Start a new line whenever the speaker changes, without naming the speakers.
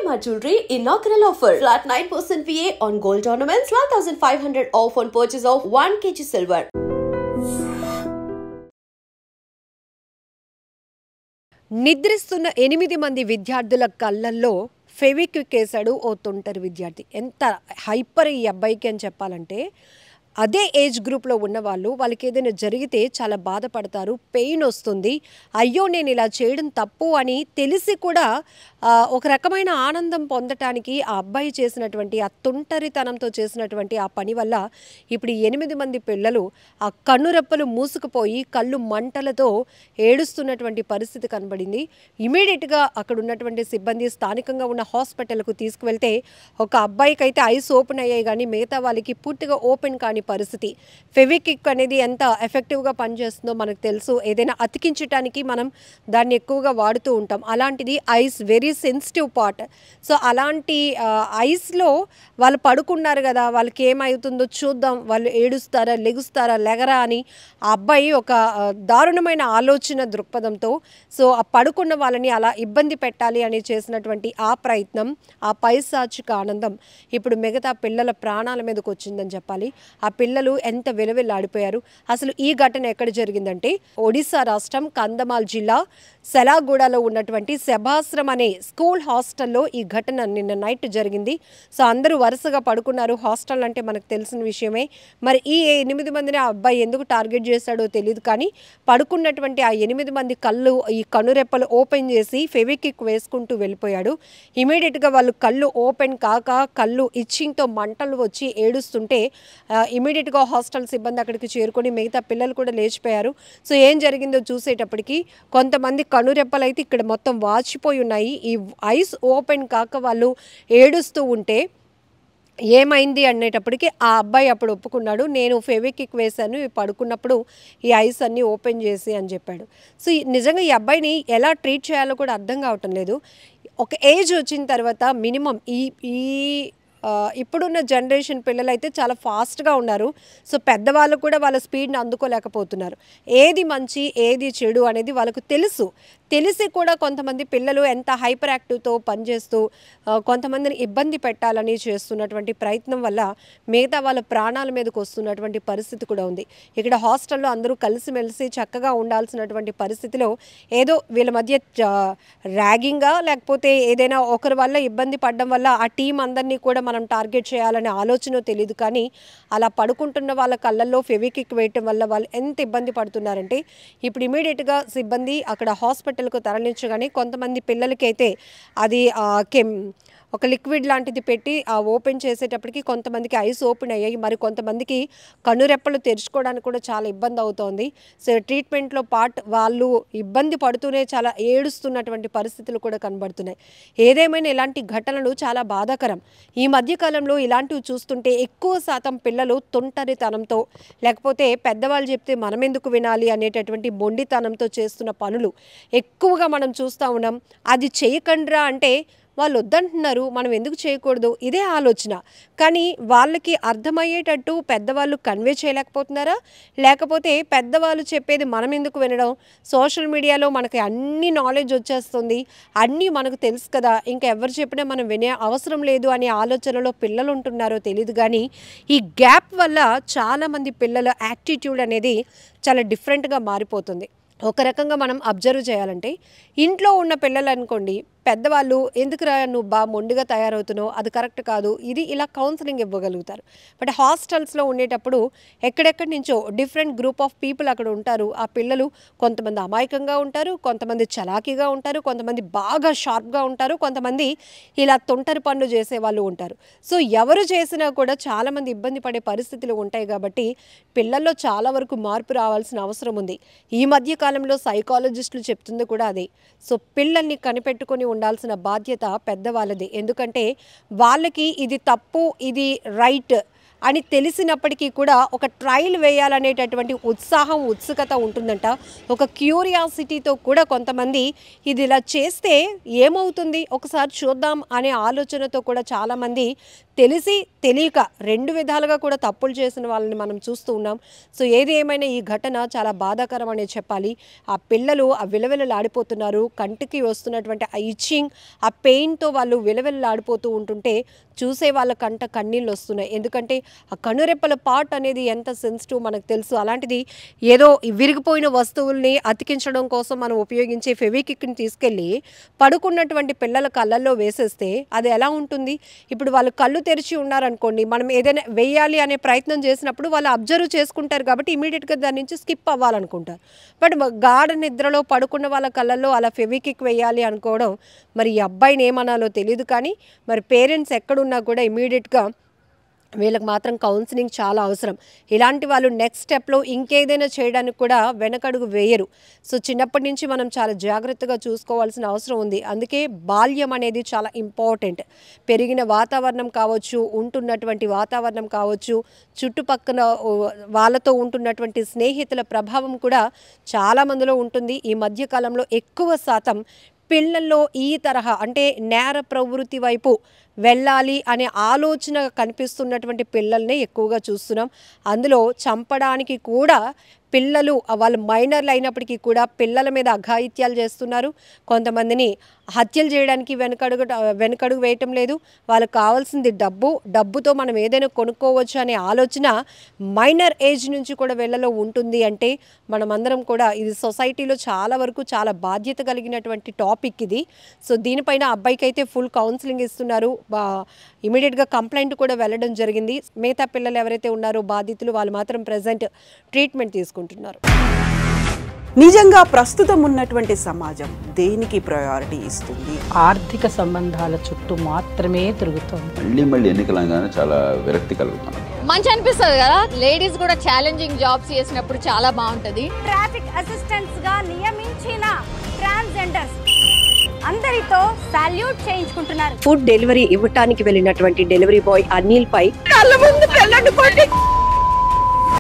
Shalimar Jewelry inaugural offer. Flat 9% VA on gold ornaments, 12,500 off on purchase of 1 kg silver.
నిద్రిస్తున్న 8 మంది విద్యార్థుల కళ్ళల్లో ఫెవిక్విక్ వేశాడు ఓ తొంటరి విద్యార్థి. ఎంత హైపర్ ఈ అబ్బాయికి అని చెప్పాలంటే, అదే ఏజ్ గ్రూప్లో ఉన్న వాళ్ళకి ఏదైనా జరిగితే చాలా బాధపడతారు, పెయిన్ వస్తుంది. అయ్యో నేను ఇలా చేయడం తప్పు అని తెలిసి కూడా ఒక రకమైన ఆనందం పొందటానికి ఆ అబ్బాయి చేసినటువంటి ఆ తొంటరితనంతో చేసినటువంటి ఆ పని వల్ల ఇప్పుడు 8 మంది పిల్లలు ఆ కన్నురెప్పలు మూసుకుపోయి కళ్ళు మంటలతో ఏడుస్తున్నటువంటి పరిస్థితి కనబడింది. ఇమీడియట్గా అక్కడ ఉన్నటువంటి సిబ్బంది స్థానికంగా ఉన్న హాస్పిటల్కు తీసుకువెళ్తే ఒక అబ్బాయికి అయితే ఐస్ ఓపెన్ అయ్యాయి, కానీ మిగతా వాళ్ళకి పూర్తిగా ఓపెన్ కాని పరిస్థితి. ఫెవిక్విక్ అనేది ఎంత ఎఫెక్టివ్గా పనిచేస్తుందో మనకు తెలుసు. ఏదైనా అతికించడానికి మనం దాన్ని ఎక్కువగా వాడుతూ ఉంటాం. అలాంటిది ice very sensitive part. So అలాంటి ఐస్లో వాళ్ళు పడుకున్నారు కదా, వాళ్ళకి ఏమవుతుందో చూద్దాం, వాళ్ళు ఏడుస్తారా లెగుస్తారా లెగరా అని ఆ అబ్బాయి ఒక దారుణమైన ఆలోచన దృక్పథంతో సో ఆ పడుకున్న వాళ్ళని అలా ఇబ్బంది పెట్టాలి అని చేసినటువంటి ఆ ప్రయత్నం, ఆ పైశాచిక ఆనందం ఇప్పుడు మిగతా పిల్లల ప్రాణాల మీదకి వచ్చిందని చెప్పాలి. ఆ పిల్లలు ఎంత విలవిల్లాడిపోయారు. అసలు ఈ ఘటన ఎక్కడ జరిగిందంటే ఒడిశా రాష్ట్రం కంధమాల్ జిల్లా సెలాగూడలో ఉన్నటువంటి సెబాశ్రమ్ అనే స్కూల్ హాస్టల్లో ఈ ఘటన నిన్న నైట్ జరిగింది. సో అందరూ వరుసగా పడుకున్నారు. హాస్టల్ అంటే మనకు తెలిసిన విషయమే. మరి ఈ 8 మందిని ఆ అబ్బాయి ఎందుకు టార్గెట్ చేశాడో తెలియదు, కానీ పడుకున్నటువంటి ఆ 8 మంది కళ్ళు ఈ కనురెప్పలు ఓపెన్ చేసి ఫెవిక్విక్ వేసుకుంటూ వెళ్ళిపోయాడు. ఇమీడియట్గా వాళ్ళు కళ్ళు ఓపెన్ కాక కళ్ళు ఇచ్చింగ్తో మంటలు వచ్చి ఏడుస్తుంటే ఇమీడియట్గా హాస్టల్ సిబ్బంది అక్కడికి చేరుకొని మిగతా పిల్లలు కూడా లేచిపోయారు. సో ఏం జరిగిందో చూసేటప్పటికి కొంతమంది కనురెప్పలు అయితే ఇక్కడ మొత్తం వాచిపోయి ఉన్నాయి. ఈ ఐస్ ఓపెన్ కాక వాళ్ళు ఏడుస్తూ ఉంటే ఏమైంది అనేటప్పటికి ఆ అబ్బాయి అప్పుడు ఒప్పుకున్నాడు, నేను ఫెవిక్విక్ వేశాను పడుకున్నప్పుడు ఈ ఐస్ అన్నీ ఓపెన్ చేసి అని చెప్పాడు. సో నిజంగా ఈ అబ్బాయిని ఎలా ట్రీట్ చేయాలో కూడా అర్థం కావటం లేదు. ఒక ఏజ్ వచ్చిన తర్వాత మినిమం ఈ ఇప్పుడున్న జనరేషన్ పిల్లలు అయితే చాలా ఫాస్ట్గా ఉన్నారు. సో పెద్దవాళ్ళు కూడా వాళ్ళ స్పీడ్ని అందుకోలేకపోతున్నారు. ఏది మంచి ఏది చెడు అనేది వాళ్ళకు తెలిసి కూడా కొంతమంది పిల్లలు ఎంత హైపర్ యాక్టివ్తో పనిచేస్తూ కొంతమందిని ఇబ్బంది పెట్టాలని చేస్తున్నటువంటి ప్రయత్నం వల్ల మిగతా వాళ్ళ ప్రాణాల మీదకి వస్తున్నటువంటి పరిస్థితి కూడా ఉంది. ఇక్కడ హాస్టల్లో అందరూ కలిసిమెలిసి చక్కగా ఉండాల్సినటువంటి పరిస్థితిలో ఏదో వీళ్ళ మధ్య ర్యాగింగా లేకపోతే ఏదైనా ఒకరి వల్ల ఇబ్బంది పడడం వల్ల ఆ టీం అందరినీ కూడా మనం టార్గెట్ చేయాలనే ఆలోచన తెలియదు, కానీ అలా పడుకుంటున్న వాళ్ళ కళ్ళల్లో ఫెవిక్విక్ వేయటం వల్ల వాళ్ళు ఎంత ఇబ్బంది పడుతున్నారంటే ఇప్పుడు ఇమీడియట్గా సిబ్బంది అక్కడ హాస్పిటల్కు తరలించగానే కొంతమంది పిల్లలకైతే అది ఒక లిక్విడ్ లాంటిది పెట్టి ఓపెన్ చేసేటప్పటికి కొంతమందికి ఐస్ ఓపెన్ అయ్యాయి, మరి కొంతమందికి కనురెప్పలు తెరుచుకోవడానికి కూడా చాలా ఇబ్బంది అవుతోంది. సో ట్రీట్మెంట్లో వాళ్ళు ఇబ్బంది పడుతూనే చాలా ఏడుస్తున్నటువంటి పరిస్థితులు కూడా కనబడుతున్నాయి. ఏదేమైనా ఇలాంటి ఘటనలు చాలా బాధాకరం. ఈ మధ్యకాలంలో ఇలాంటివి చూస్తుంటే ఎక్కువ శాతం పిల్లలు తొంటరితనంతో లేకపోతే పెద్దవాళ్ళు చెప్తే మనం ఎందుకు వినాలి అనేటటువంటి మొండితనంతో చేస్తున్న పనులు ఎక్కువగా మనం చూస్తూ ఉన్నాం. అది చేయకండ్రా అంటే వాళ్ళు వద్దంటున్నారు, మనం ఎందుకు చేయకూడదు, ఇదే ఆలోచన. కానీ వాళ్ళకి అర్థమయ్యేటట్టు పెద్దవాళ్ళు కన్వే చేయలేకపోతున్నారా, లేకపోతే పెద్దవాళ్ళు చెప్పేది మనం ఎందుకు వినడం, సోషల్ మీడియాలో మనకి అన్ని నాలెడ్జ్ వచ్చేస్తుంది, అన్నీ మనకు తెలుసు కదా, ఇంకా ఎవరు చెప్పినా మనం వినే అవసరం లేదు అనే ఆలోచనలో పిల్లలు ఉంటున్నారో తెలియదు. కానీ ఈ గ్యాప్ వల్ల చాలామంది పిల్లల యాటిట్యూడ్ అనేది చాలా డిఫరెంట్గా మారిపోతుంది. ఒక రకంగా మనం అబ్జర్వ్ చేయాలంటే ఇంట్లో ఉన్న పిల్లలు అనుకోండి, పెద్దవాళ్ళు ఎందుకురా నువ్వు మొండిగా తయారవుతున్నావు, అది కరెక్ట్ కాదు, ఇది ఇలా కౌన్సిలింగ్ ఇవ్వగలుగుతారు. బట్ హాస్టల్స్లో ఉండేటప్పుడు ఎక్కడెక్కడి నుంచో డిఫరెంట్ గ్రూప్ ఆఫ్ పీపుల్ అక్కడ ఉంటారు. ఆ పిల్లలు కొంతమంది అమాయకంగా ఉంటారు, కొంతమంది చలాకీగా ఉంటారు, కొంతమంది బాగా షార్ప్గా ఉంటారు, కొంతమంది ఇలా తొంటరి పనులు చేసే వాళ్ళు ఉంటారు. సో ఎవరు చేసినా కూడా చాలామంది ఇబ్బంది పడే పరిస్థితులు ఉంటాయి. కాబట్టి పిల్లల్లో చాలా వరకు మార్పు రావాల్సిన అవసరం ఉంది. ఈ మధ్య కాలంలో సైకాలజిస్టులు చెప్తుంది కూడా అదే. సో పిల్లల్ని కనిపెట్టుకొని ఉండాల్సిన బాధ్యత పెద్దవాళ్ళది. ఎందుకంటే వాళ్ళకి ఇది తప్పు ఇది రైట్ అని తెలిసినప్పటికీ కూడా ఒక ట్రయల్ వేయాలనేటటువంటి ఉత్సాహం ఉత్సుకత ఉంటుందంట. ఒక క్యూరియాసిటీతో కూడా కొంతమంది ఇది ఇలా చేస్తే ఏమవుతుంది ఒకసారి చూద్దాం అనే ఆలోచనతో కూడా చాలామంది తెలిసి తెలియక రెండు విధాలుగా కూడా తప్పులు చేసిన వాళ్ళని మనం చూస్తూ ఉన్నాం. సో ఏది ఏమైనా ఈ ఘటన చాలా బాధాకరం అనే చెప్పాలి. ఆ పిల్లలు ఆ విలవిలలాడిపోతున్నారు. కంటికి వస్తున్నటువంటి ఆ ఇచ్చింగ్, ఆ పెయిన్తో వాళ్ళు విలవిలలాడిపోతూ ఉంటుంటే చూసే వాళ్ళ కంట కన్నీళ్ళు వస్తున్నాయి. ఎందుకంటే ఆ కనురెప్పల పార్ట్ అనేది ఎంత సెన్సిటివ్ మనకు తెలుసు. అలాంటిది ఏదో విరిగిపోయిన వస్తువుల్ని అతికించడం కోసం మనం ఉపయోగించే ఫెవిక్విక్ని తీసుకెళ్ళి పడుకున్నటువంటి పిల్లల కళ్ళల్లో వేసేస్తే అది ఎలా ఉంటుంది? ఇప్పుడు వాళ్ళు కళ్ళు తెరిచి ఉన్నారనుకోండి, మనం ఏదైనా వేయాలి అనే ప్రయత్నం చేసినప్పుడు వాళ్ళు అబ్జర్వ్ చేసుకుంటారు కాబట్టి ఇమీడియట్గా దాని నుంచి స్కిప్ అవ్వాలనుకుంటారు. బట్ గాఢ నిద్రలో పడుకున్న వాళ్ళ కళ్ళల్లో అలా ఫెవిక్విక్ వేయాలి అనుకోవడం, మరి ఈ అబ్బాయిని ఏమనాలో తెలియదు. కానీ మరి పేరెంట్స్ ఎక్కడున్నా కూడా ఇమీడియట్గా వీళ్ళకి మాత్రం కౌన్సిలింగ్ చాలా అవసరం. ఇలాంటి వాళ్ళు నెక్స్ట్ స్టెప్లో ఇంకేదైనా చేయడానికి కూడా వెనకడుగు వేయరు. సో చిన్నప్పటి నుంచి మనం చాలా జాగ్రత్తగా చూసుకోవాల్సిన అవసరం ఉంది. అందుకే బాల్యం అనేది చాలా ఇంపార్టెంట్. పెరిగిన వాతావరణం కావచ్చు, ఉంటున్నటువంటి వాతావరణం కావచ్చు, చుట్టుపక్కల వాళ్ళతో ఉంటున్నటువంటి స్నేహితుల ప్రభావం కూడా చాలామందిలో ఉంటుంది. ఈ మధ్యకాలంలో ఎక్కువ శాతం పిల్లల్లో ఈ తరహా అంటే నేర ప్రవృత్తి వైపు వెళ్ళాలి అనే ఆలోచన కనిపిస్తున్నటువంటి పిల్లల్ని ఎక్కువగా చూస్తున్నాం. అందులో చంపడానికి కూడా పిల్లలు వాళ్ళు మైనర్లు అయినప్పటికీ కూడా పిల్లల మీద అఘాయిత్యాలు చేస్తున్నారు. కొంతమందిని హత్యలు చేయడానికి వెనకడుగు వేయటం లేదు. వాళ్ళకి కావాల్సింది డబ్బుతో మనం ఏదైనా కొనుక్కోవచ్చు అనే ఆలోచన మైనర్ ఏజ్ నుంచి కూడా వీళ్ళలో ఉంటుంది. అంటే మనమందరం కూడా ఇది సొసైటీలో చాలా వరకు చాలా బాధ్యత కలిగినటువంటి టాపిక్ ఇది. సో దీనిపైన అబ్బాయికి అయితే ఫుల్ కౌన్సిలింగ్ ఇస్తున్నారు. ఇమీడియట్గా కంప్లైంట్ కూడా వెళ్ళడం జరిగింది. మిగతా పిల్లలు ఎవరైతే ఉన్నారో బాధితులు వాళ్ళు మాత్రం ప్రెజెంట్ ట్రీట్మెంట్ తీసుకుంటున్నారు.
నిజంగా ప్రస్తుతం ఉన్నటువంటి సమాజం దేనికి ప్రయారిటీ ఇస్తుంది?
ఆర్థిక సంబంధాల చుట్టూ మాత్రమే తిరుగుతుంది.
మళ్ళీ ఎన్నికలంగానే చాలా విరక్తి కలుగుతుంది.
మంచి అనిపిస్తుంది కదా, లేడీస్ కూడా ఛాలెంజింగ్ జాబ్స్ చేసినప్పుడు చాలా బాగుంటది.
ట్రాఫిక్ అసిస్టెంట్స్ గా నియమించిన ట్రాన్స్జెండర్స్ అందరితో సాల్యూట్ చేయించుకుంటున్నారు.
ఫుడ్ డెలివరీ ఇవ్వటానికి వెళ్ళినటువంటి డెలివరీ బాయ్ అనిల్ పై కళ్ళ ముందు